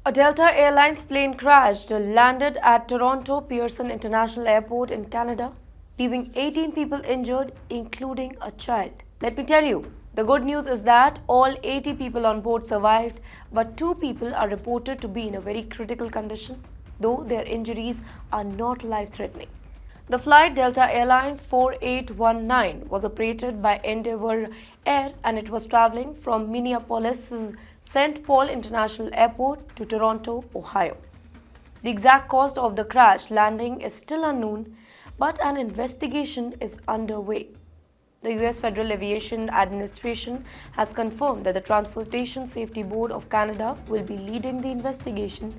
A Delta Airlines plane crashed, landed at Toronto Pearson International Airport in Canada, leaving 18 people injured, including a child. Let me tell you, the good news is that all 80 people on board survived, but 2 people are reported to be in a very critical condition, though their injuries are not life-threatening. The flight Delta Airlines 4819 was operated by Endeavour Air and it was traveling from Minneapolis' St. Paul International Airport to Toronto, Ohio. The exact cause of the crash landing is still unknown, but an investigation is underway. The US Federal Aviation Administration has confirmed that the Transportation Safety Board of Canada will be leading the investigation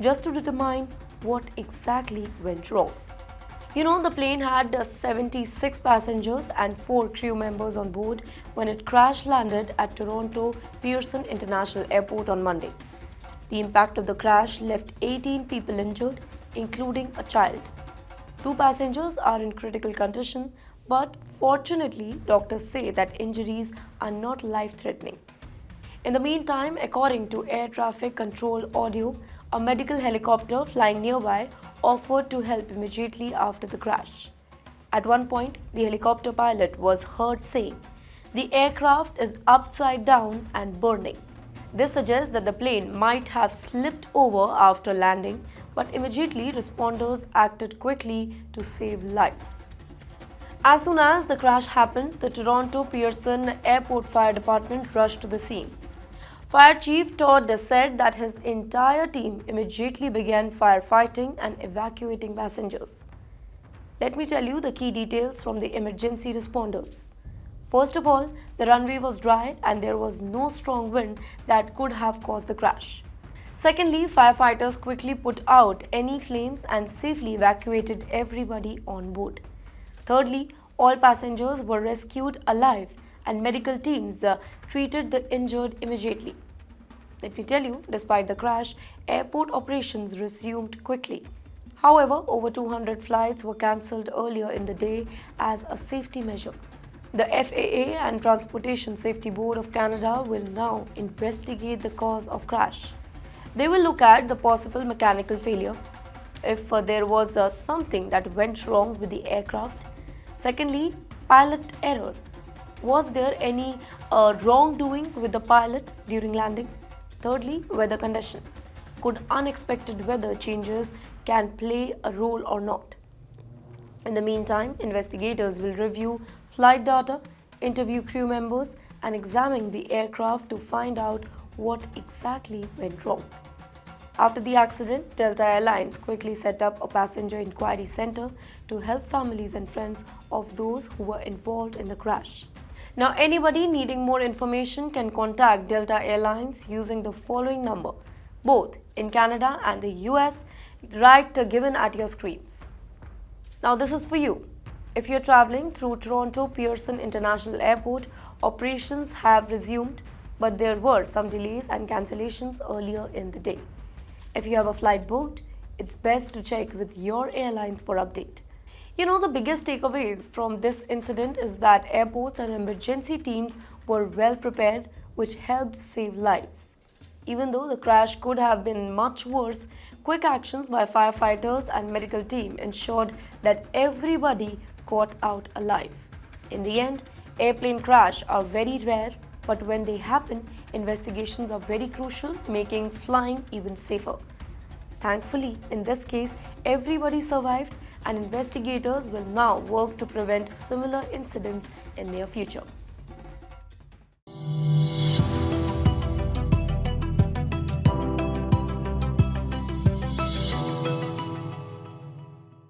just to determine what exactly went wrong. The plane had 76 passengers and 4 crew members on board when it crash landed at Toronto Pearson International Airport on Monday. The impact of the crash left 18 people injured, including a child. 2 passengers are in critical condition, but fortunately, doctors say that injuries are not life-threatening. In the meantime, according to air traffic control audio, a medical helicopter flying nearby offered to help immediately after the crash. At one point, the helicopter pilot was heard saying, "The aircraft is upside down and burning." This suggests that the plane might have slipped over after landing, but immediately responders acted quickly to save lives. As soon as the crash happened, the Toronto Pearson Airport Fire Department rushed to the scene. Fire Chief Todd said that his entire team immediately began firefighting and evacuating passengers. Let me tell you the key details from the emergency responders. First of all, the runway was dry and there was no strong wind that could have caused the crash. Secondly, firefighters quickly put out any flames and safely evacuated everybody on board. Thirdly, all passengers were rescued alive and medical teams treated the injured immediately. Let me tell you, despite the crash, airport operations resumed quickly. However, over 200 flights were cancelled earlier in the day as a safety measure. The FAA and Transportation Safety Board of Canada will now investigate the cause of crash. They will look at the possible mechanical failure, if there was something that went wrong with the aircraft. Secondly, pilot error. Was there any wrongdoing with the pilot during landing? Thirdly, weather condition. Could unexpected weather changes can play a role or not? In the meantime, investigators will review flight data, interview crew members, and examine the aircraft to find out what exactly went wrong. After the accident, Delta Airlines quickly set up a passenger inquiry center to help families and friends of those who were involved in the crash. Now, anybody needing more information can contact Delta Airlines using the following number, both in Canada and the US, right given at your screens. Now, this is for you. If you're traveling through Toronto Pearson International Airport, operations have resumed, but there were some delays and cancellations earlier in the day. If you have a flight booked, it's best to check with your airlines for update. The biggest takeaways from this incident is that airports and emergency teams were well prepared, which helped save lives. Even though the crash could have been much worse, quick actions by firefighters and medical team ensured that everybody got out alive. In the end, airplane crashes are very rare, but when they happen, investigations are very crucial, making flying even safer. Thankfully, in this case, everybody survived and investigators will now work to prevent similar incidents in near future.